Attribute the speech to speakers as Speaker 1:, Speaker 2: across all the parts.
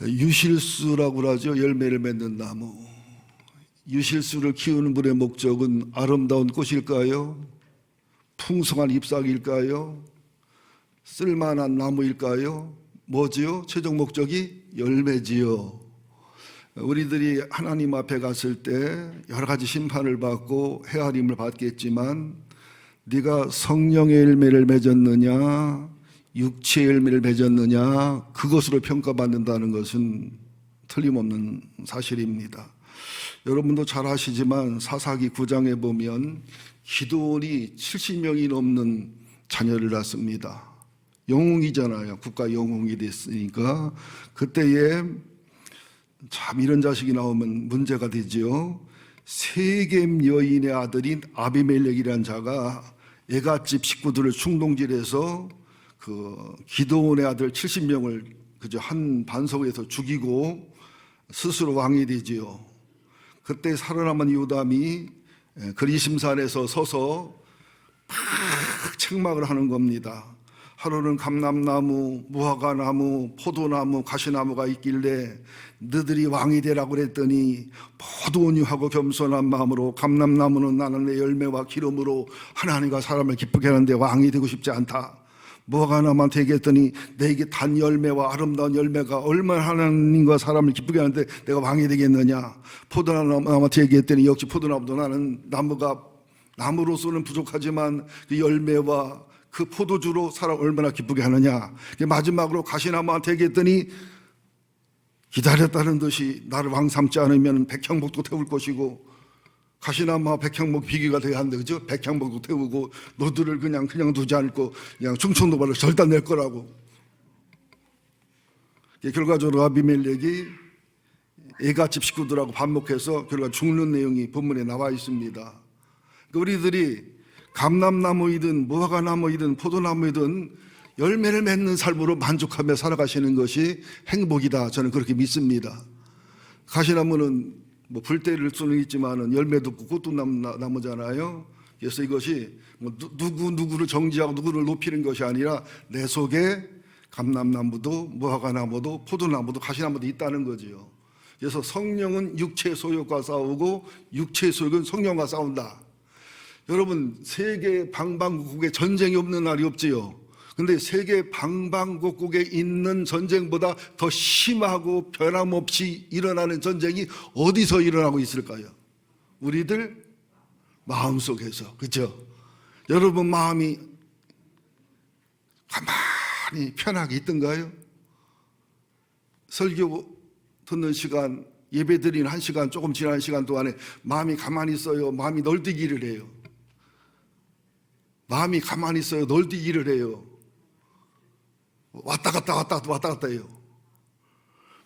Speaker 1: 유실수라고 그러죠. 열매를 맺는 나무. 유실수를 키우는 분의 목적은 아름다운 꽃일까요? 풍성한 잎사귀일까요? 쓸만한 나무일까요? 뭐지요? 최종 목적이 열매지요. 우리들이 하나님 앞에 갔을 때 여러 가지 심판을 받고 헤아림을 받겠지만, 네가 성령의 열매를 맺었느냐, 육체의 열매를 맺었느냐, 그것으로 평가받는다는 것은 틀림없는 사실입니다. 여러분도 잘 아시지만 사사기 9장에 보면 기드온이 70명이 넘는 자녀를 낳습니다. 영웅이잖아요. 국가 영웅이 됐으니까. 그때에 참 이런 자식이 나오면 문제가 되지요. 세겜 여인의 아들인 아비멜렉이라는 자가 애갓집 식구들을 충동질해서 그 기드온의 아들 70명을 그저 한 반석에서 죽이고 스스로 왕이 되지요. 그때 살아남은 요담이 그리심산에서 서서 막 책망을 하는 겁니다. 하루는 감람나무, 무화과나무, 포도나무, 가시나무가 있길래 너희들이 왕이 되라고 그랬더니 모두 온유하고 겸손한 마음으로 감람나무는 나는 내 열매와 기름으로 하나님과 사람을 기쁘게 하는데 왕이 되고 싶지 않다. 무화과나무한테 얘기했더니 내게 단 열매와 아름다운 열매가 얼마나 하나님과 사람을 기쁘게 하는데 내가 왕이 되겠느냐. 포도나무한테 얘기했더니 역시 포도나무도 나는 나무로서는 부족하지만 그 열매와 그 포도주로 사람 얼마나 기쁘게 하느냐. 마지막으로 가시나무한테 얘기했더니 기다렸다는 듯이 나를 왕 삼지 않으면 백향목도 태울 것이고, 가시나무와 백향목 비교가 돼야 하는데, 그죠? 백향목도 태우고 너들을 그냥 두지 않고 그냥 충청도발로 절단 낼 거라고. 결과적으로 아비멜렉이 애갓집 식구들하고 반목해서 결과 죽는 내용이 본문에 나와 있습니다. 우리들이 감람나무이든 무화과나무이든 포도나무이든 열매를 맺는 삶으로 만족하며 살아가시는 것이 행복이다. 저는 그렇게 믿습니다. 가시나무는 뭐 불때릴 수는 있지만은 열매도 없고 꽃도 나무잖아요. 그래서 이것이 뭐 누구를 정지하고 누구를 높이는 것이 아니라 내 속에 감람나무도 무화과나무도 포도나무도 가시나무도 있다는 거지요. 그래서 성령은 육체의 소욕과 싸우고 육체의 소욕은 성령과 싸운다. 여러분, 세계 방방곡곡에 전쟁이 없는 날이 없지요. 근데 세계 방방곡곡에 있는 전쟁보다 더 심하고 변함없이 일어나는 전쟁이 어디서 일어나고 있을까요? 우리들 마음속에서. 그렇죠? 여러분 마음이 가만히 편하게 있던가요? 설교 듣는 시간, 예배 드리는 1시간 조금 지난 시간 동안에 마음이 가만히 있어요? 마음이 널뛰기를 해요? 마음이 가만히 있어요? 널뛰기를 해요? 왔다 갔다 해요.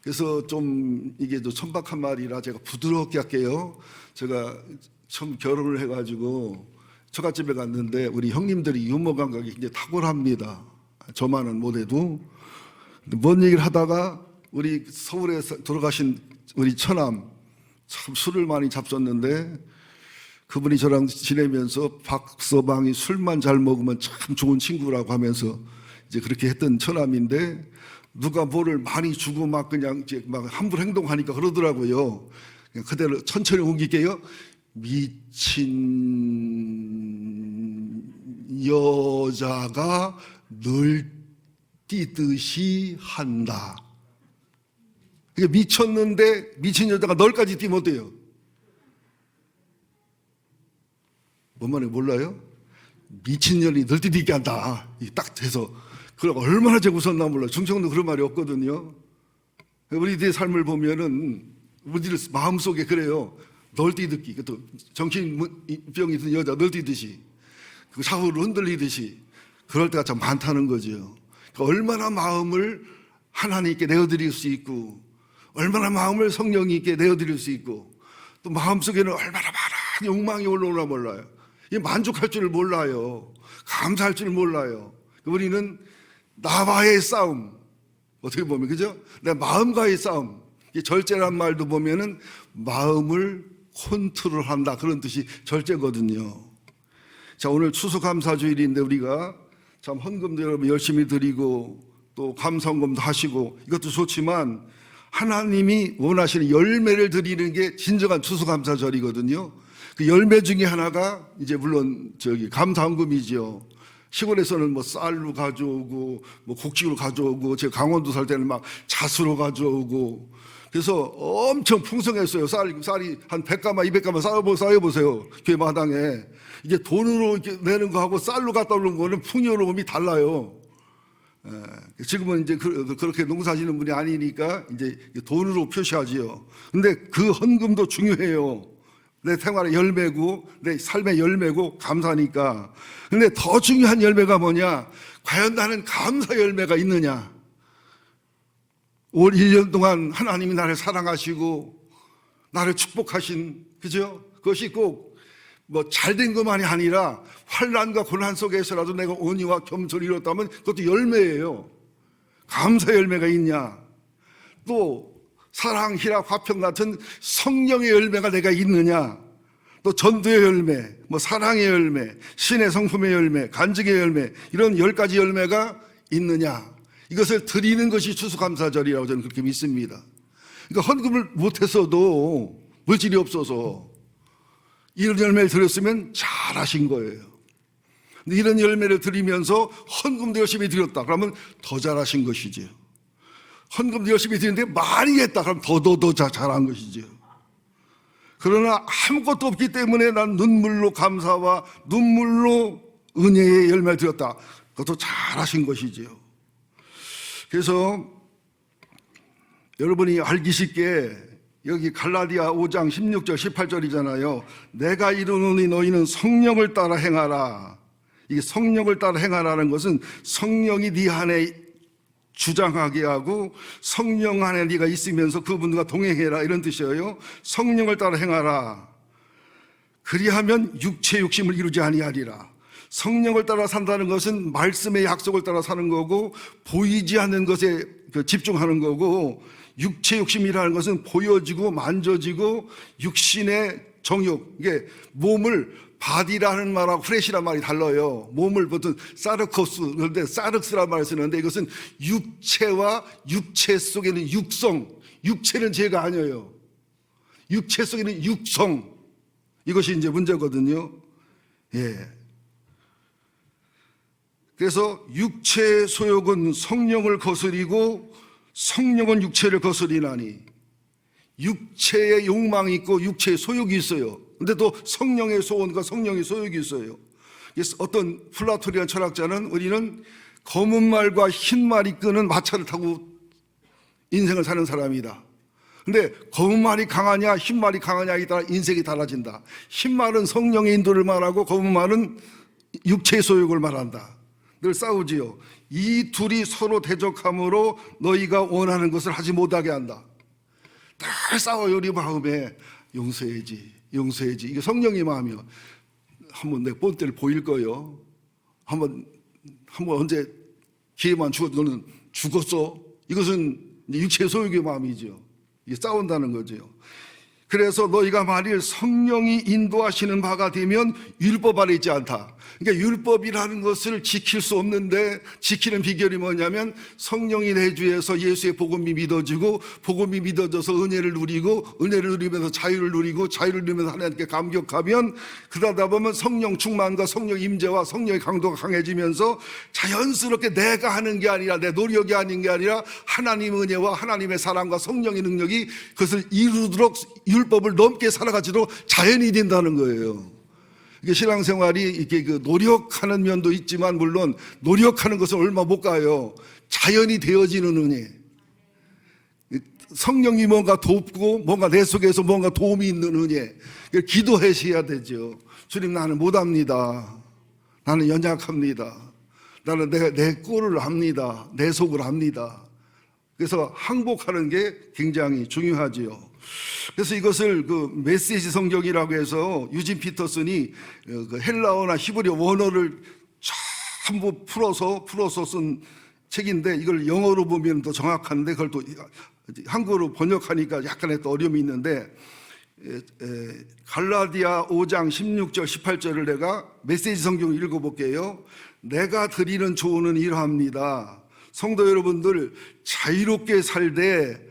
Speaker 1: 그래서 좀 이게 좀 천박한 말이라 제가 부드럽게 할게요. 제가 처음 결혼을 해가지고 처갓집에 갔는데 우리 형님들이 유머 감각이 굉장히 탁월합니다. 저만은 못해도. 뭔 얘기를 하다가 우리 서울에 돌아가신 우리 처남, 참 술을 많이 잡섰는데 그분이 저랑 지내면서 박서방이 술만 잘 먹으면 참 좋은 친구라고 하면서 이제 그렇게 했던 처남인데, 누가 뭐를 많이 주고 막 그냥 이제 막 함부로 행동하니까 그러더라고요. 그냥 그대로 천천히 옮길게요. 미친 여자가 널 뛰듯이 한다. 그러니까 미쳤는데 미친 여자가 널까지 뛰면 어때요? 뭔 말인지 몰라요? 미친 년이 널 뛰게 한다. 딱 돼서. 그럼 얼마나 제가 웃었나 몰라요. 충청도 그런 말이 없거든요. 우리들의 삶을 보면은 우리들 마음속에 그래요. 널뛰듯이. 또 정신병이 든 여자 널뛰듯이. 그 사후로 흔들리듯이. 그럴 때가 참 많다는 거죠. 그러니까 얼마나 마음을 하나님께 내어드릴 수 있고, 얼마나 마음을 성령님께 내어드릴 수 있고, 또 마음속에는 얼마나 많은 욕망이 올라오나 몰라요. 만족할 줄을 몰라요. 감사할 줄을 몰라요. 우리는 나와의 싸움, 어떻게 보면, 그죠? 내 마음과의 싸움. 절제란 말도 보면은 마음을 컨트롤한다, 그런 뜻이 절제거든요. 자, 오늘 추수감사주일인데 우리가 참 헌금도 여러분 열심히 드리고 또 감사헌금도 하시고 이것도 좋지만, 하나님이 원하시는 열매를 드리는 게 진정한 추수감사절이거든요. 그 열매 중에 하나가 이제 물론 감사헌금이죠. 시골에서는 뭐 쌀로 가져오고 뭐 곡식으로 가져오고, 제가 강원도 살 때는 막 잣으로 가져오고, 그래서 엄청 풍성했어요. 쌀이 한 100가마 200가마 쌓여보세요. 교회 마당에. 이게 돈으로 이렇게 내는 거하고 쌀로 갖다 오는 거는 풍요로움이 달라요. 지금은 이제 그렇게 농사 짓는 분이 아니니까 이제 돈으로 표시하지요. 근데 그 헌금도 중요해요. 내 생활의 열매고 내 삶의 열매고 감사니까. 근데 더 중요한 열매가 뭐냐? 과연 나는 감사 열매가 있느냐? 올 1년 동안 하나님이 나를 사랑하시고 나를 축복하신, 그죠? 그것이 꼭 뭐 잘된 것만이 아니라 환난과 고난 속에서라도 내가 온유와 겸손을 이뤘다면 그것도 열매예요. 감사 열매가 있냐? 또 사랑, 희락, 화평 같은 성령의 열매가 내가 있느냐? 또 전도의 열매, 뭐 사랑의 열매, 신의 성품의 열매, 간증의 열매, 이런 10가지 열매가 있느냐? 이것을 드리는 것이 추수감사절이라고 저는 그렇게 믿습니다. 그러니까 헌금을 못했어도, 물질이 없어서 이런 열매를 드렸으면 잘하신 거예요. 근데 이런 열매를 드리면서 헌금도 열심히 드렸다 그러면 더 잘하신 것이지요. 헌금도 열심히 드리는데 많이 했다 그러면 더 잘한 것이지요. 그러나 아무것도 없기 때문에 난 눈물로 감사와 눈물로 은혜의 열매를 드렸다, 그것도 잘하신 것이지요. 그래서 여러분이 알기 쉽게 여기 갈라디아 5장 16절 18절이잖아요. 내가 이르노니 너희는 성령을 따라 행하라. 이게 성령을 따라 행하라는 것은 성령이 네 안에 주장하게 하고 성령 안에 네가 있으면서 그분과 동행해라, 이런 뜻이에요. 성령을 따라 행하라. 그리하면 육체 욕심을 이루지 아니하리라. 성령을 따라 산다는 것은 말씀의 약속을 따라 사는 거고 보이지 않는 것에 집중하는 거고, 육체 욕심이라는 것은 보여지고 만져지고 육신의 정욕, 이게 몸을 바디라는 말하고 프레시란 말이 달라요. 몸을 보통 사르코스, 그런데 사르스란 말을 쓰는데 이것은 육체와 육체 속에는 육성, 육체는 죄가 아니에요. 육체 속에는 육성, 이것이 이제 문제거든요. 예. 그래서 육체의 소욕은 성령을 거스리고 성령은 육체를 거스리나니, 육체의 욕망이 있고 육체의 소욕이 있어요. 근데 또 성령의 소원과 성령의 소욕이 있어요. 그래서 어떤 플라토니안 철학자는 우리는 검은 말과 흰 말이 끄는 마차를 타고 인생을 사는 사람이다. 근데 검은 말이 강하냐 흰 말이 강하냐에 따라 인생이 달라진다. 흰 말은 성령의 인도를 말하고 검은 말은 육체의 소욕을 말한다. 늘 싸우지요. 이 둘이 서로 대적함으로 너희가 원하는 것을 하지 못하게 한다. 늘 싸워요. 우리 마음에 용서해야지, 용서해야지. 이게 성령의 마음이요. 한번 내 본때를 보일 거요. 한번 언제 기회만 주어도 너는 죽었어. 이것은 육체의 소욕의 마음이죠. 이게 싸운다는 거죠. 그래서 너희가 만일 성령이 인도하시는 바가 되면 율법 아래 있지 않다. 그러니까 율법이라는 것을 지킬 수 없는데 지키는 비결이 뭐냐면 성령이 내주에서 예수의 복음이 믿어지고 복음이 믿어져서 은혜를 누리고 은혜를 누리면서 자유를 누리고 자유를 누리면서 하나님께 감격하면 그러다 보면 성령 충만과 성령 임재와 성령의 강도가 강해지면서 자연스럽게 내가 하는 게 아니라 내 노력이 아닌 게 아니라 하나님의 은혜와 하나님의 사랑과 성령의 능력이 그것을 이루도록 율법을 넘게 살아가지도록 자연이 된다는 거예요. 이게 신앙생활이 이렇게 노력하는 면도 있지만 물론 노력하는 것은 얼마 못 가요. 자연이 되어지는 은혜. 성령이 뭔가 돕고 뭔가 내 속에서 뭔가 도움이 있는 은혜. 기도하셔야 되죠. 주님, 나는 못합니다. 나는 연약합니다. 나는 내 꼴을 압니다. 내 속을 압니다. 그래서 항복하는 게 굉장히 중요하지요. 그래서 이것을 메시지 성경이라고 해서 유진 피터슨이 헬라어나 히브리어 원어를 전부 풀어서 쓴 책인데, 이걸 영어로 보면 더 정확한데 그걸 또 한국어로 번역하니까 약간의 또 어려움이 있는데, 갈라디아 5장 16절 18절을 내가 메시지 성경을 읽어볼게요. 내가 드리는 조언은 이러합니다. 성도 여러분들, 자유롭게 살되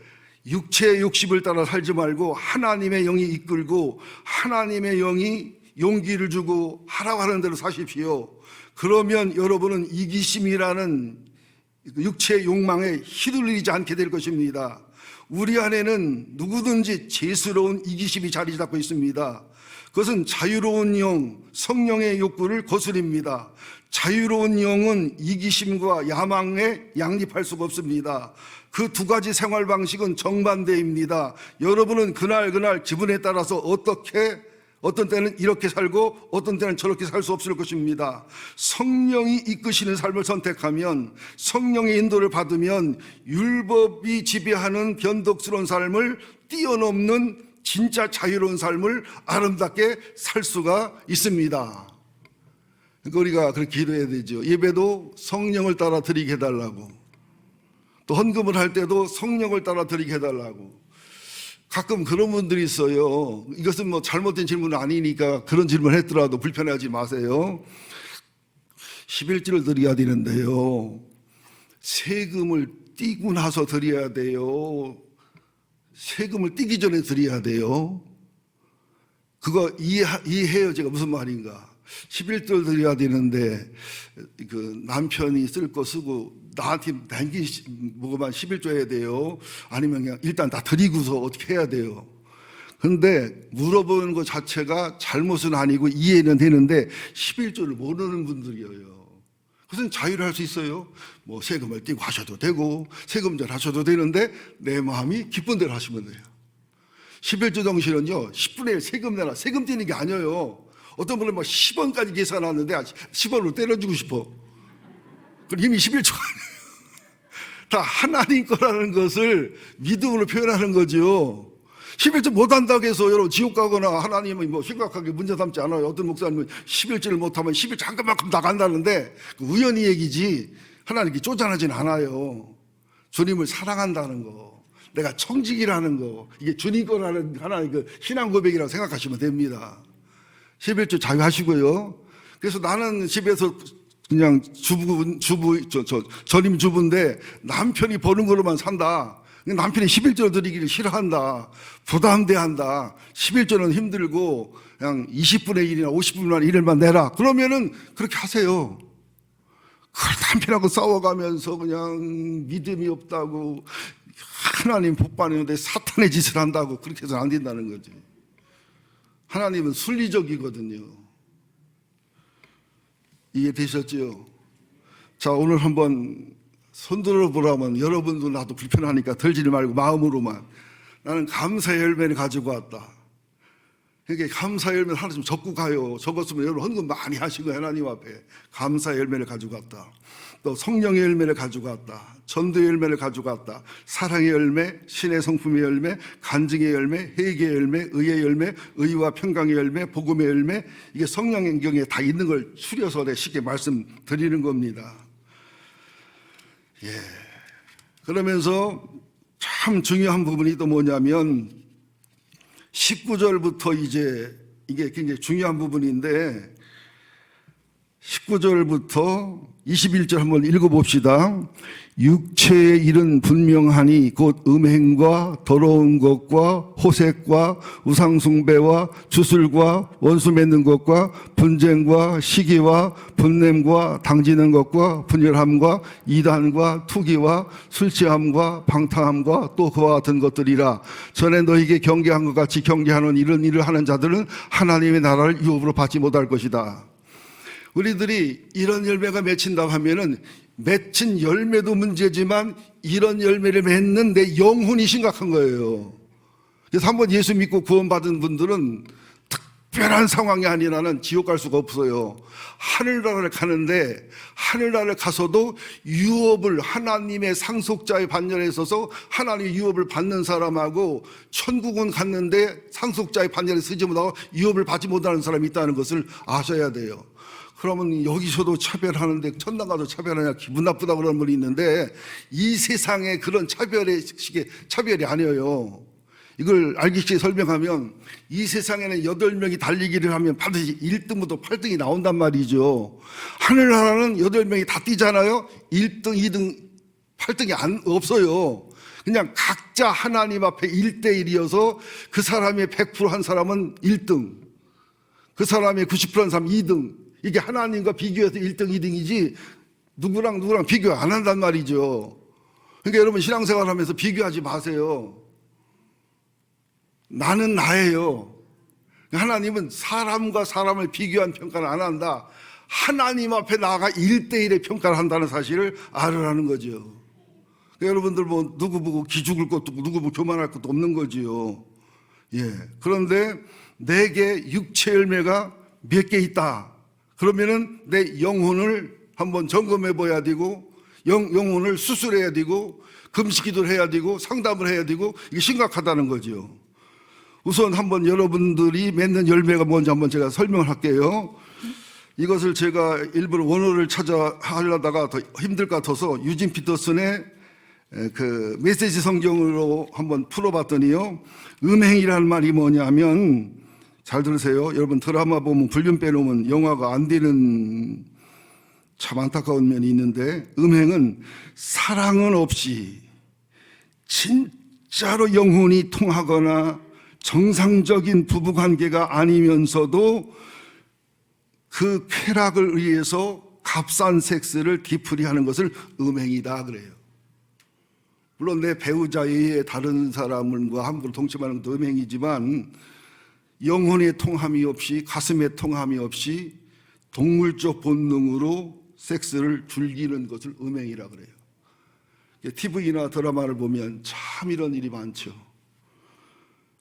Speaker 1: 육체의 욕심을 따라 살지 말고 하나님의 영이 이끌고 하나님의 영이 용기를 주고 하라고 하는 대로 사십시오. 그러면 여러분은 이기심이라는 육체의 욕망에 휘둘리지 않게 될 것입니다. 우리 안에는 누구든지 죄스러운 이기심이 자리 잡고 있습니다. 그것은 자유로운 영, 성령의 욕구를 거스립니다. 자유로운 영은 이기심과 야망에 양립할 수가 없습니다. 그 두 가지 생활 방식은 정반대입니다. 여러분은 그날 기분에 따라서 어떤 때는 이렇게 살고 어떤 때는 저렇게 살 수 없을 것입니다. 성령이 이끄시는 삶을 선택하면, 성령의 인도를 받으면 율법이 지배하는 변덕스러운 삶을 뛰어넘는 진짜 자유로운 삶을 아름답게 살 수가 있습니다. 그러니까 우리가 그렇게 기도해야 되죠. 예배도 성령을 따라 드리게 해달라고, 또 헌금을 할 때도 성령을 따라 드리게 해달라고. 가끔 그런 분들이 있어요. 이것은 뭐 잘못된 질문은 아니니까 그런 질문을 했더라도 불편해하지 마세요. 11조를 드려야 되는데요, 세금을 떼고 나서 드려야 돼요, 세금을 떼기 전에 드려야 돼요. 그거 이해해요. 제가 무슨 말인가. 11조를 드려야 되는데 그 남편이 쓸 거 쓰고 나한테 뭐만 11조 해야 돼요? 아니면 그냥 일단 다 드리고서 어떻게 해야 돼요? 근데 물어보는 것 자체가 잘못은 아니고 이해는 되는데 11조를 모르는 분들이에요. 그것은 자유를 할 수 있어요. 뭐 세금을 떼고 하셔도 되고 세금절 하셔도 되는데 내 마음이 기쁜 대로 하시면 돼요. 11조 정신은요, 10분의 1 세금 내라, 세금 떼는 게 아니에요. 어떤 분은 뭐 10원까지 계산하는데 10원으로 때려주고 싶어. 그럼 이미 11조가 아니에요. 다 하나님 거라는 것을 믿음으로 표현하는 거죠. 11조 못한다고 해서 여러분 지옥 가거나 하나님은 뭐 심각하게 문제 삼지 않아요. 어떤 목사님은 11조를 못하면 11조 잠깐만큼 나간다는데 우연히 얘기지 하나님께 쪼잔하진 않아요. 주님을 사랑한다는 거, 내가 청직이라는 거, 이게 주님 거라는 하나의 그 신앙 고백이라고 생각하시면 됩니다. 11조 자유하시고요. 그래서 나는 집에서 그냥 전임 주부인데 남편이 버는 걸로만 산다. 남편이 11조 드리기를 싫어한다. 부담돼 한다. 11조는 힘들고 그냥 20분의 1이나 50분의 1일만 내라. 그러면은 그렇게 하세요. 그걸 남편하고 싸워가면서 그냥 믿음이 없다고, 하나님 복 받는데 사탄의 짓을 한다고 그렇게 해서는 안 된다는 거지. 하나님은 순리적이거든요. 이해되셨죠? 자, 오늘 한번 손들어 보라면 여러분도 나도 불편하니까 들지 말고 마음으로만, 나는 감사의 열매를 가지고 왔다. 그러니까 감사의 열매를 하나 좀 적고 가요. 적었으면 여러분 헌금 많이 하시고 하나님 앞에 감사의 열매를 가지고 왔다. 또 성령의 열매를 가지고 왔다. 전도의 열매를 가지고 왔다. 사랑의 열매, 신의 성품의 열매, 간증의 열매, 회개의 열매, 의의 열매, 의와 평강의 열매, 복음의 열매, 이게 성령행경에 다 있는 걸 추려서 쉽게 말씀드리는 겁니다. 예. 그러면서 참 중요한 부분이 또 뭐냐면 19절부터 이게 굉장히 중요한 부분인데 19절부터 21절 한번 읽어봅시다. 육체의 일은 분명하니 곧 음행과 더러운 것과 호색과 우상숭배와 주술과 원수 맺는 것과 분쟁과 시기와 분냄과 당지는 것과 분열함과 이단과 투기와 술취함과 방탕함과 또 그와 같은 것들이라. 전에 너희에게 경계한 것 같이 경계하는 이런 일을 하는 자들은 하나님의 나라를 유업으로 받지 못할 것이다. 우리들이 이런 열매가 맺힌다고 하면은 맺힌 열매도 문제지만 이런 열매를 맺는 내 영혼이 심각한 거예요. 그래서 한번 예수 믿고 구원받은 분들은 특별한 상황이 아니라는 지옥 갈 수가 없어요. 하늘나라를 가는데 하늘나라를 가서도 유업을, 하나님의 상속자의 반열에 있어서 하나님의 유업을 받는 사람하고 천국은 갔는데 상속자의 반열에 서지 못하고 유업을 받지 못하는 사람이 있다는 것을 아셔야 돼요. 그러면 여기서도 차별하는데 천당 가도 차별하냐, 기분 나쁘다고 그러는 분이 있는데 이 세상에 그런 차별이 아니에요. 이걸 알기 쉽게 설명하면 이 세상에는 8명이 달리기를 하면 반드시 1등부터 8등이 나온단 말이죠. 하늘나라는 8명이 다 뛰잖아요. 1등, 2등, 8등이 없어요. 그냥 각자 하나님 앞에 1대1이어서 그 사람의 100%한 사람은 1등, 그 사람의 90%한 사람은 2등. 이게 하나님과 비교해서 1등, 2등이지 누구랑 비교 안 한단 말이죠. 그러니까 여러분 신앙생활 하면서 비교하지 마세요. 나는 나예요. 하나님은 사람과 사람을 비교한 평가를 안 한다. 하나님 앞에 나아가 1대1의 평가를 한다는 사실을 알으라는 거죠. 그러니까 여러분들 뭐 누구 보고 기죽을 것도 없고 누구 보고 교만할 것도 없는 거지요. 예. 그런데 내게 육체 열매가 몇 개 있다. 그러면은 내 영혼을 한번 점검해 봐야 되고 영혼을 수술해야 되고 금식기도를 해야 되고 상담을 해야 되고 이게 심각하다는 거죠. 우선 한번 여러분들이 맺는 열매가 뭔지 한번 제가 설명을 할게요. 이것을 제가 일부러 원어를 찾아 하려다가 더 힘들 것 같아서 유진 피터슨의 그 메시지 성경으로 한번 풀어봤더니요. 음행이라는 말이 뭐냐면, 잘 들으세요. 여러분 드라마 보면 불륜 빼놓으면 영화가 안 되는 참 안타까운 면이 있는데, 음행은 사랑은 없이 진짜로 영혼이 통하거나 정상적인 부부관계가 아니면서도 그 쾌락을 위해서 값싼 섹스를 뒤풀이하는 것을 음행이다 그래요. 물론 내 배우자 외에 다른 사람과 함부로 동침하는 것도 음행이지만, 영혼의 통함이 없이 가슴의 통함이 없이 동물적 본능으로 섹스를 즐기는 것을 음행이라 그래요. TV나 드라마를 보면 참 이런 일이 많죠.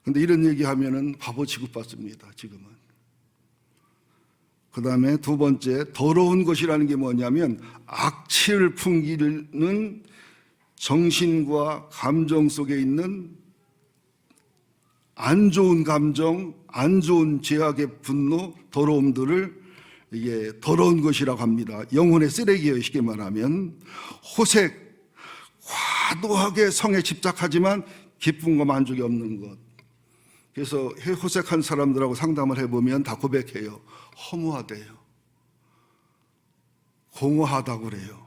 Speaker 1: 근데 이런 얘기하면은 바보 취급받습니다, 지금은. 그 다음에 두 번째, 더러운 것이라는 게 뭐냐면 악취를 풍기는 정신과 감정 속에 있는 안 좋은 감정, 안 좋은 죄악의 분노, 더러움들을 이게 더러운 것이라고 합니다. 영혼의 쓰레기예요, 쉽게 말하면. 호색, 과도하게 성에 집착하지만 기쁨과 만족이 없는 것. 그래서 호색한 사람들하고 상담을 해보면 다 고백해요. 허무하대요. 공허하다고 그래요.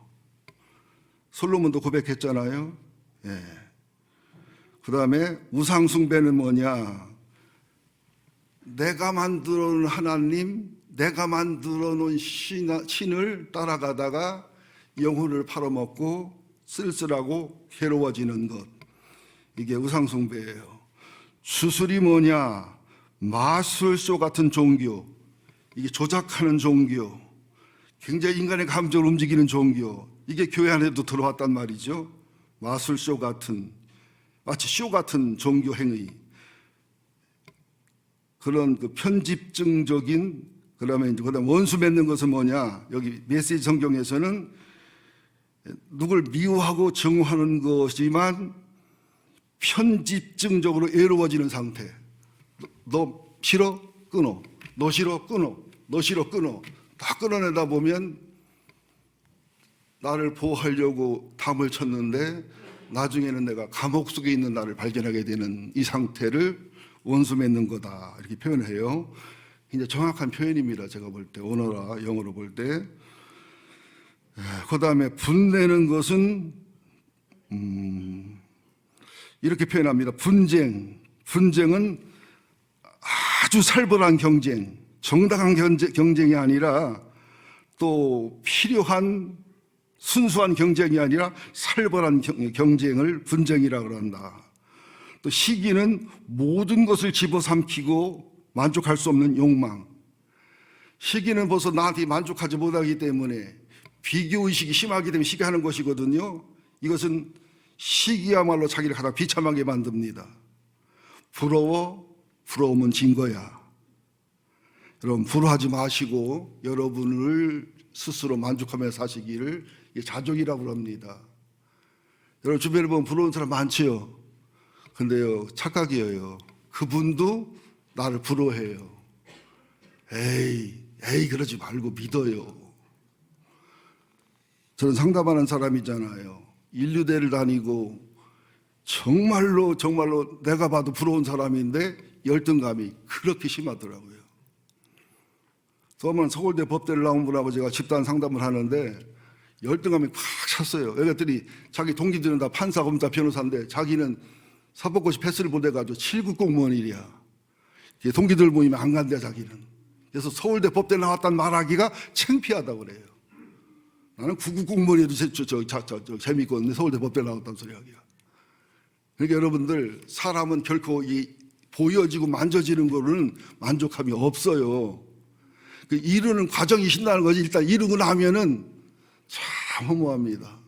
Speaker 1: 솔로몬도 고백했잖아요. 예. 그 다음에 우상숭배는 뭐냐? 내가 만들어 놓은 하나님, 내가 만들어 놓은 신을 따라가다가 영혼을 팔아먹고 쓸쓸하고 괴로워지는 것. 이게 우상숭배예요. 수술이 뭐냐? 마술쇼 같은 종교. 이게 조작하는 종교. 굉장히 인간의 감정을 움직이는 종교. 이게 교회 안에도 들어왔단 말이죠. 마술쇼 같은, 마치 쇼 같은 종교 행위. 그런 그 편집증적인, 그다음에 원수 맺는 것은 뭐냐? 여기 메시지 성경에서는 누굴 미워하고 증오하는 것이지만 편집증적으로 외로워지는 상태. 너 싫어? 끊어. 너 싫어? 끊어. 너 싫어? 끊어. 다 끊어내다 보면 나를 보호하려고 담을 쳤는데 나중에는 내가 감옥 속에 있는 나를 발견하게 되는 이 상태를 원수 맺는 거다, 이렇게 표현을 해요. 굉장히 정확한 표현입니다, 제가 볼 때. 언어라 영어로 볼 때. 그 다음에 분내는 것은 이렇게 표현합니다. 분쟁은 아주 살벌한 경쟁, 정당한 경쟁이 아니라 또 필요한 순수한 경쟁이 아니라 살벌한 경쟁을 분쟁이라고 한다. 또 시기는 모든 것을 집어삼키고 만족할 수 없는 욕망. 시기는 벌써 나한테 만족하지 못하기 때문에 비교의식이 심하기 때문에 시기하는 것이거든요. 이것은 시기야말로 자기를 가장 비참하게 만듭니다. 부러우면 진 거야. 여러분, 부러워하지 마시고 여러분을 스스로 만족하며 사시기를 자족이라고 합니다. 여러분 주변에 보면 부러운 사람 많지요. 근데요, 착각이에요. 그분도 나를 부러워해요. 에이 그러지 말고 믿어요. 저는 상담하는 사람이잖아요. 인류대를 다니고 정말로 내가 봐도 부러운 사람인데 열등감이 그렇게 심하더라고요. 저는 서울대 법대를 나온 분하고 제가 집단 상담을 하는데 열등감이 꽉 찼어요. 애들이 자기 동기들은 다 판사, 검사, 변호사인데 자기는 사법고시 패스를 보내가지고 7급 공무원이야. 동기들 모이면 안 간대 자기는. 그래서 서울대 법대 나왔다는 말하기가 창피하다고 그래요. 나는 9급 공무원이도 재밌거든요. 서울대 법대 나왔다는 소리 하기가. 그러니까 여러분들, 사람은 결코 이 보여지고 만져지는 거로는 만족함이 없어요. 그 이루는 과정이 신나는 거지. 일단 이루고 나면은 참 허무합니다.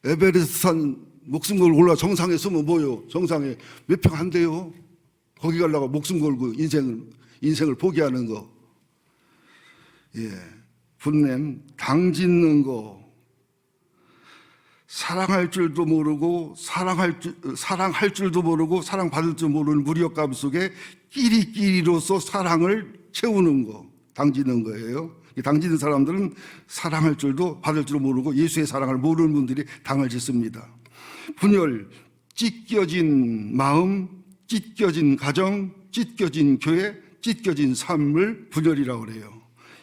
Speaker 1: 에베레스트 산 목숨 걸고 올라 정상에 서면 뭐요? 정상에 몇 평 안 돼요. 거기 가려고 목숨 걸고 인생을 포기하는 거. 예. 분냄, 당 짓는 거. 사랑할 줄도 모르고, 사랑할 줄도 모르고, 사랑받을 줄 모르는 무력감 속에 끼리끼리로서 사랑을 채우는 거. 당 짓는 거예요. 당 짓는 사람들은 사랑할 줄도 받을 줄도 모르고 예수의 사랑을 모르는 분들이 당을 짓습니다. 분열, 찢겨진 마음, 찢겨진 가정, 찢겨진 교회, 찢겨진 삶을 분열이라고 그래요.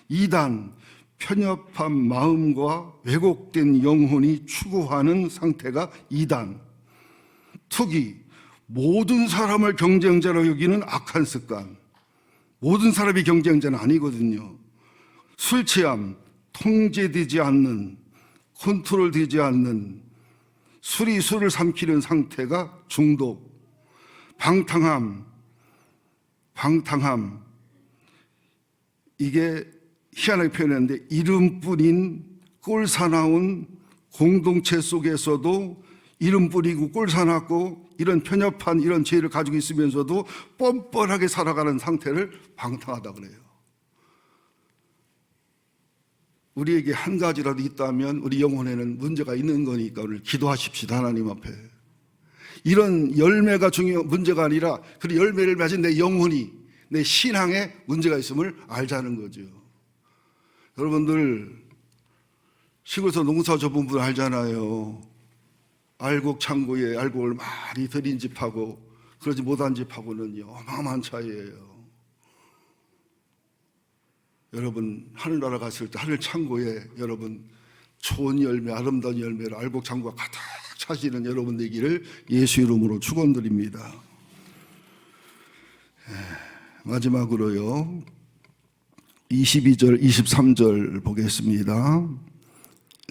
Speaker 1: 이단, 편협한 마음과 왜곡된 영혼이 추구하는 상태가 이단. 투기, 모든 사람을 경쟁자로 여기는 악한 습관. 모든 사람이 경쟁자는 아니거든요. 술 취함, 통제되지 않는, 컨트롤되지 않는, 술이 술을 삼키는 상태가 중독. 방탕함, 이게 희한하게 표현했는데 이름뿐인 꼴사나운 공동체 속에서도 이름뿐이고 꼴사납고 이런 편협한 이런 죄를 가지고 있으면서도 뻔뻔하게 살아가는 상태를 방탕하다고 그래요. 우리에게 한 가지라도 있다면 우리 영혼에는 문제가 있는 거니까 오늘 기도하십시다. 하나님 앞에. 이런 열매가 문제가 아니라 그 열매를 맺은 내 영혼이, 내 신앙에 문제가 있음을 알자는 거죠. 여러분들 시골에서 농사 접은 분 알잖아요. 알곡 창고에 알곡을 많이 들인 집하고 그러지 못한 집하고는요 어마어마한 차이예요. 여러분 하늘나라 갔을 때 하늘 창고에 여러분 좋은 열매, 아름다운 열매를 알곡 창고가 가득 차시는 여러분 되기를 예수 이름으로 축원드립니다. 마지막으로요 22절 23절 보겠습니다.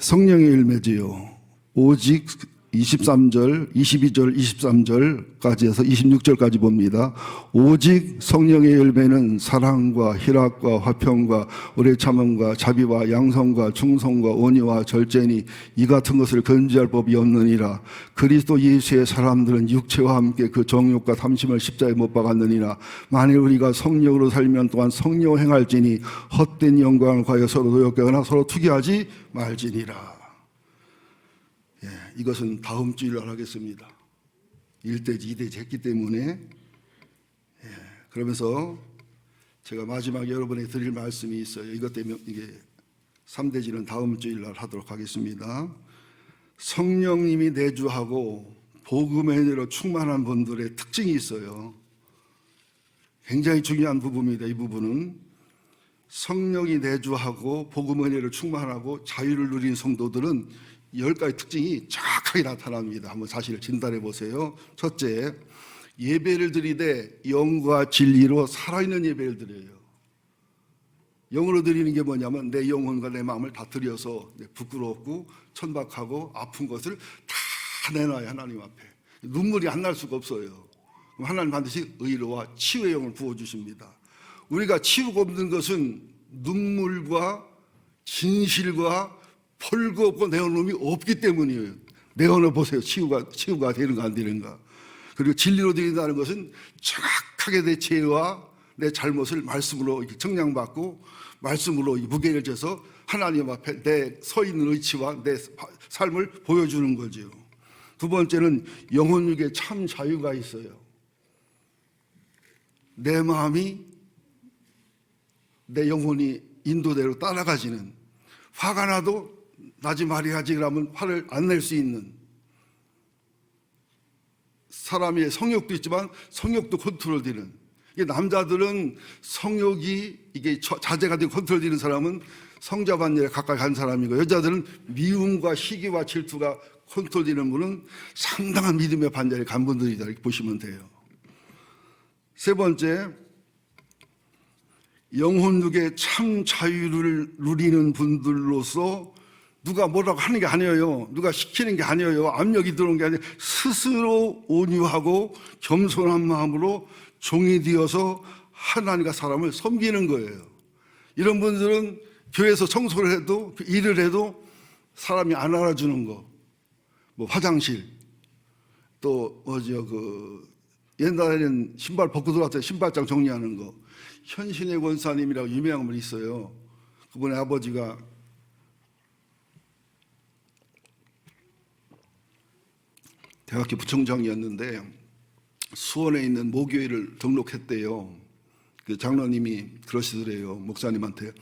Speaker 1: 성령의 열매지요 오직 23절, 22절, 23절까지 해서 26절까지 봅니다. 오직 성령의 열매는 사랑과 희락과 화평과 오래 참음과 자비와 양성과 충성과 온유와 절제니 이 같은 것을 건지할 법이 없느니라. 그리스도 예수의 사람들은 육체와 함께 그 정욕과 탐심을 십자가에 못 박았느니라. 만일 우리가 성령으로 살면 또한 성령 행할지니 헛된 영광을 구하여 서로 노역하거나 서로 투기하지 말지니라. 이것은 다음 주일날 하겠습니다. 1대지 2대지 했기 때문에. 그러면서 제가 마지막에 여러분에게 드릴 말씀이 있어요. 이것 때문에 이게 3대지는 다음 주일날 하도록 하겠습니다. 성령님이 내주하고 복음의 은혜로 충만한 분들의 특징이 있어요. 굉장히 중요한 부분입니다. 이 부분은 성령이 내주하고 복음의 은혜로 충만하고 자유를 누린 성도들은 10가지 특징이 정확하게 나타납니다. 한번 사실을 진단해 보세요. 첫째, 예배를 드리되 영과 진리로 살아있는 예배를 드려요. 영으로 드리는 게 뭐냐면 내 영혼과 내 마음을 다 드려서 부끄럽고 천박하고 아픈 것을 다 내놔요. 하나님 앞에. 눈물이 안 날 수가 없어요. 그럼 하나님 반드시 의로와 치유의 영을 부어주십니다. 우리가 치유가 없는 것은 눈물과 진실과 펄거 없고 내어놓음이 없기 때문이에요. 내어놓아 보세요. 치유가 되는가 안 되는가. 그리고 진리로 드린다는 것은 정확하게 내 죄와 내 잘못을 말씀으로 청량받고 말씀으로 무게를 져서 하나님 앞에 내 서 있는 의치와 내 삶을 보여주는 거죠. 두 번째는 영혼육에 참 자유가 있어요. 내 마음이 내 영혼이 인도대로 따라가지는, 화가 나도 나지 말아야지 그러면 화를 안 낼 수 있는, 사람의 성욕도 있지만 성욕도 컨트롤되는. 이게 남자들은 성욕이 이게 자제가 되고 컨트롤되는 사람은 성자반 일에 가까이 간 사람이고, 여자들은 미움과 시기와 질투가 컨트롤되는 분은 상당한 믿음의 반열에 간 분들이다, 이렇게 보시면 돼요. 세 번째, 영혼육의 참 자유를 누리는 분들로서 누가 뭐라고 하는 게 아니에요. 누가 시키는 게 아니에요. 압력이 들어오는 게 아니에요. 스스로 온유하고 겸손한 마음으로 종이 되어서 하나님과 사람을 섬기는 거예요. 이런 분들은 교회에서 청소를 해도, 일을 해도 사람이 안 알아주는 거, 뭐 화장실, 또 옛날에는 신발 벗고 들어왔을 때 신발장 정리하는 거, 현신의 권사님이라고 유명한 분이 있어요. 그분의 아버지가 대학교 부총장이었는데 수원에 있는 모교회를 등록했대요. 그 장로님이 그러시더래요. 목사님한테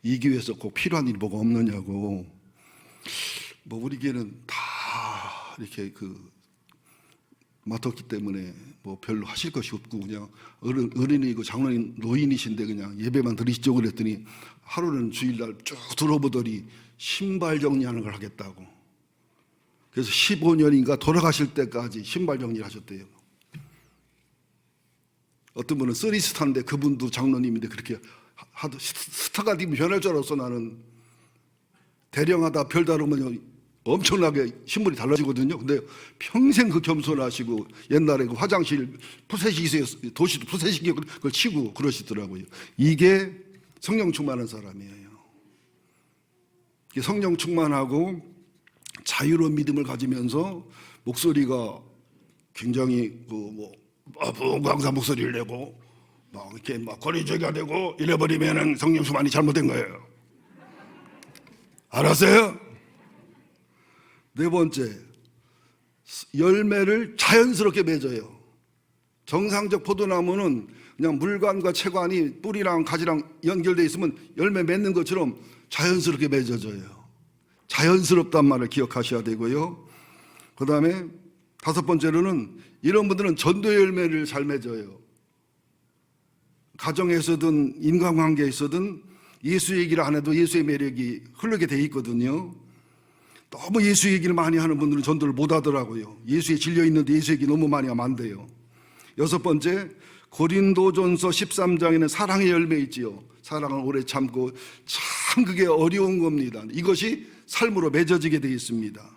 Speaker 1: 이 교회에서 꼭 필요한 일이 뭐가 없느냐고. 뭐 우리 교회는 다 이렇게 맡았기 때문에 뭐 별로 하실 것이 없고 그냥 어린이고 장로님 노인이신데 그냥 예배만 드리시죠 그랬더니 하루는 주일날 쭉 들어보더니 신발 정리하는 걸 하겠다고. 그래서 15년인가 돌아가실 때까지 신발 정리를 하셨대요. 어떤 분은 쓰리스타인데 그분도 장로님인데 그렇게 하도 스타가 되면 변할 줄 알았어. 나는 대령하다 별다르면 엄청나게 신분이 달라지거든요. 근데 평생 그 겸손하시고 옛날에 그 화장실 푸세식이 도시도 푸세식이 그걸 치고 그러시더라고요. 이게 성령 충만한 사람이에요. 성령 충만하고 자유로운 믿음을 가지면서 목소리가 굉장히 강사 목소리를 내고 막 이렇게 막 거리조기가 되고 이래버리면은 성령 충만이 잘못된 거예요. 알았어요? 네 번째, 열매를 자연스럽게 맺어요. 정상적 포도나무는 그냥 물관과 채관이 뿌리랑 가지랑 연결되어 있으면 열매 맺는 것처럼 자연스럽게 맺어져요. 자연스럽단 말을 기억하셔야 되고요. 그 다음에 다섯 번째로는 이런 분들은 전도의 열매를 잘 맺어요. 가정에서든 인간관계에서든 예수 얘기를 안 해도 예수의 매력이 흐르게 돼 있거든요. 너무 예수 얘기를 많이 하는 분들은 전도를 못 하더라고요. 예수에 질려 있는데 예수 얘기 너무 많이 하면 안 돼요. 여섯 번째, 고린도전서 13장에는 사랑의 열매 있지요. 사랑을 오래 참고, 참 그게 어려운 겁니다. 이것이 삶으로 맺어지게 되어 있습니다.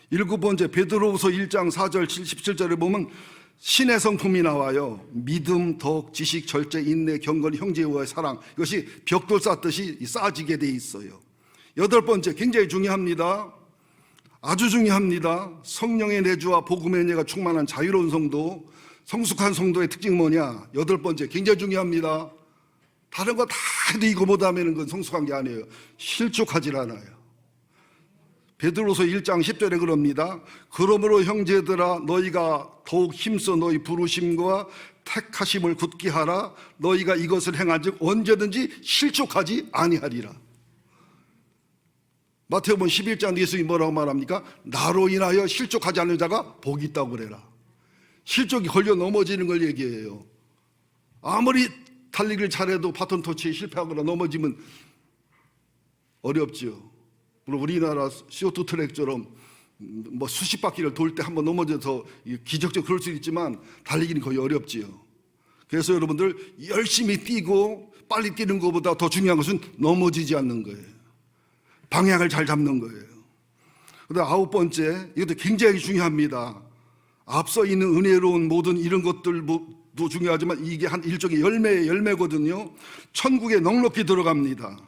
Speaker 1: 일곱 번째, 베드로후서 1장 4절 17절에 보면 신의 성품이 나와요. 믿음, 덕, 지식, 절제, 인내, 경건, 형제와의 사랑. 이것이 벽돌 쌓듯이 쌓아지게 되어 있어요. 여덟 번째, 굉장히 중요합니다. 아주 중요합니다. 성령의 내주와 복음의 은혜가 충만한 자유로운 성도, 성숙한 성도의 특징이 뭐냐? 여덟 번째, 굉장히 중요합니다. 다른 거 다 해도 이거 못하면 그건 성숙한 게 아니에요. 실족하질 않아요. 베드로서 1장 10절에 그럽니다. 그러므로 형제들아 너희가 더욱 힘써 너희 부르심과 택하심을 굳게 하라. 너희가 이것을 행한즉 언제든지 실족하지 아니하리라. 마태복음 11장 예수님이 뭐라고 말합니까? 나로 인하여 실족하지 않는 자가 복이 있다고 그래라. 실족이 걸려 넘어지는 걸 얘기해요. 아무리 달리기를 잘해도 바톤 터치에 실패하거나 넘어지면 어렵죠. 물론 우리나라 쇼트 트랙처럼 뭐 수십 바퀴를 돌 때 한번 넘어져서 기적적으로 그럴 수 있지만 달리기는 거의 어렵지요. 그래서 여러분들 열심히 뛰고 빨리 뛰는 것보다 더 중요한 것은 넘어지지 않는 거예요. 방향을 잘 잡는 거예요. 그다음 아홉 번째, 이것도 굉장히 중요합니다. 앞서 있는 은혜로운 모든 이런 것들도 중요하지만 이게 한 일종의 열매거든요. 천국에 넉넉히 들어갑니다.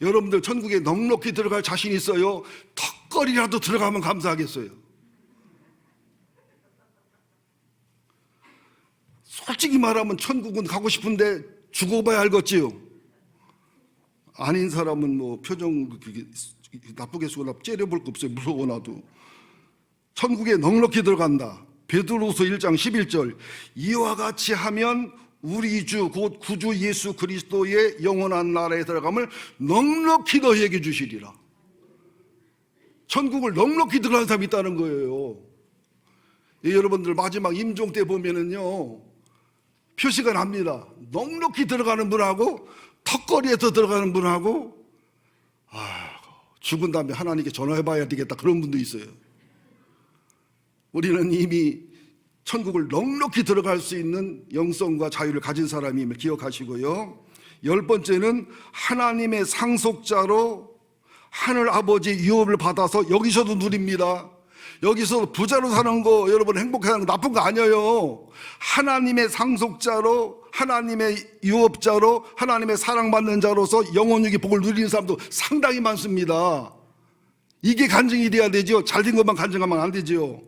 Speaker 1: 여러분들 천국에 넉넉히 들어갈 자신 있어요? 턱걸이라도 들어가면 감사하겠어요. 솔직히 말하면 천국은 가고 싶은데 죽어봐야 알겠지요. 아닌 사람은 뭐 표정 나쁘게 쓰거나 째려볼 거 없어요. 무서워 나도. 천국에 넉넉히 들어간다. 베드로후서 1장 11절, 이와 같이 하면 우리 주 곧 구주 예수 그리스도의 영원한 나라에 들어감을 넉넉히 너희에게 주시리라. 천국을 넉넉히 들어가는 사람이 있다는 거예요. 여러분들 마지막 임종 때 보면은요 표시가 납니다. 넉넉히 들어가는 분하고 턱걸이에서 들어가는 분하고 죽은 다음에 하나님께 전화해봐야 되겠다, 그런 분도 있어요. 우리는 이미 천국을 넉넉히 들어갈 수 있는 영성과 자유를 가진 사람임을 기억하시고요. 10번째는 하나님의 상속자로 하늘 아버지의 유업을 받아서 여기서도 누립니다. 여기서 부자로 사는 거, 여러분 행복하는 거 나쁜 거 아니에요. 하나님의 상속자로, 하나님의 유업자로, 하나님의 사랑받는 자로서 영원유기 복을 누리는 사람도 상당히 많습니다. 이게 간증이 돼야 되죠. 잘된 것만 간증하면 안 되죠.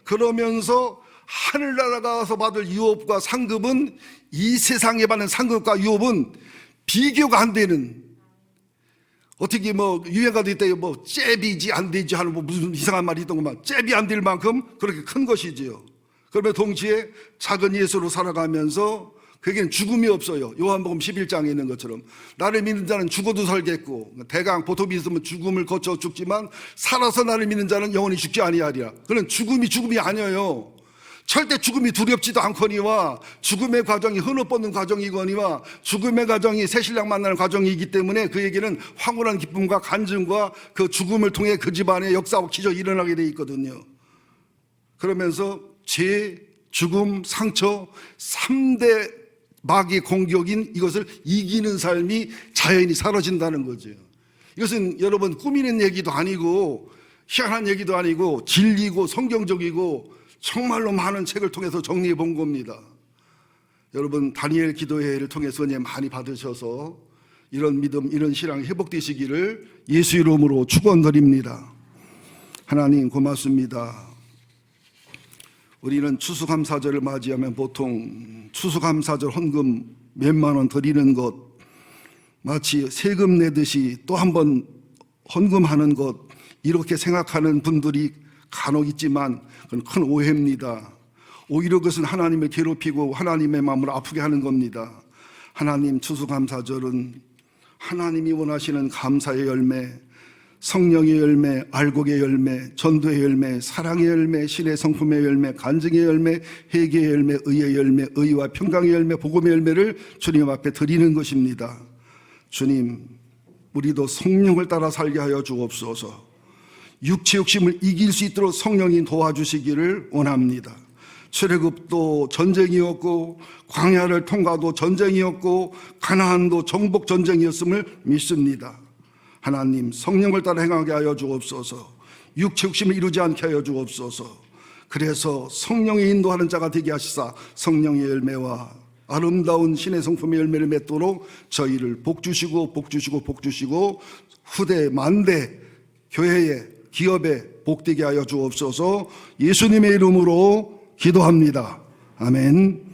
Speaker 1: 그러면서 하늘나라 가서 받을 유업과 상급은 이 세상에 받는 상급과 유업은 비교가 안 되는, 어떻게 유행가도 있다, 잽이지 안 되지 하는 무슨 이상한 말이 있던구만. 잽이 안 될 만큼 그렇게 큰 것이지요. 그러면 동시에 작은 예수로 살아가면서 그에게는 죽음이 없어요. 요한복음 11장에 있는 것처럼 나를 믿는 자는 죽어도 살겠고, 대강 보통이 있으면 죽음을 거쳐 죽지만 살아서 나를 믿는 자는 영원히 죽지 아니하리라. 그는 죽음이 아니에요. 절대 죽음이 두렵지도 않거니와 죽음의 과정이 흔없뻗는 과정이거니와 죽음의 과정이 새신랑 만나는 과정이기 때문에 그에게는 황홀한 기쁨과 간증과 그 죽음을 통해 그 집안에 역사와 기적이 일어나게 돼 있거든요. 그러면서 죄, 죽음, 상처 3대 마귀의 공격인 이것을 이기는 삶이 자연히 사라진다는 거죠. 이것은 여러분 꾸미는 얘기도 아니고 희한한 얘기도 아니고 진리고 성경적이고 정말로 많은 책을 통해서 정리해 본 겁니다. 여러분 다니엘 기도회를 통해서 은혜 많이 받으셔서 이런 믿음, 이런 신앙이 회복되시기를 예수 이름으로 축원드립니다. 하나님 고맙습니다. 우리는 추수감사절을 맞이하면 보통 추수감사절 헌금 몇만 원 드리는 것, 마치 세금 내듯이 또 한 번 헌금하는 것, 이렇게 생각하는 분들이 간혹 있지만 그건 큰 오해입니다. 오히려 그것은 하나님을 괴롭히고 하나님의 마음을 아프게 하는 겁니다. 하나님 추수감사절은 하나님이 원하시는 감사의 열매, 성령의 열매, 알곡의 열매, 전도의 열매, 사랑의 열매, 신의 성품의 열매, 간증의 열매, 회개의 열매, 의의 열매, 의와 평강의 열매, 복음의 열매를 주님 앞에 드리는 것입니다. 주님, 우리도 성령을 따라 살게 하여 주옵소서. 육체 욕심을 이길 수 있도록 성령이 도와주시기를 원합니다. 출애굽도 전쟁이었고 광야를 통과도 전쟁이었고 가나안도 정복 전쟁이었음을 믿습니다. 하나님, 성령을 따라 행하게 하여 주옵소서. 육체 욕심을 이루지 않게 하여 주옵소서. 그래서 성령의 인도하는 자가 되게 하시사 성령의 열매와 아름다운 신의 성품의 열매를 맺도록 저희를 복주시고 후대 만대 교회에 기업에 복되게 하여 주옵소서. 예수님의 이름으로 기도합니다. 아멘.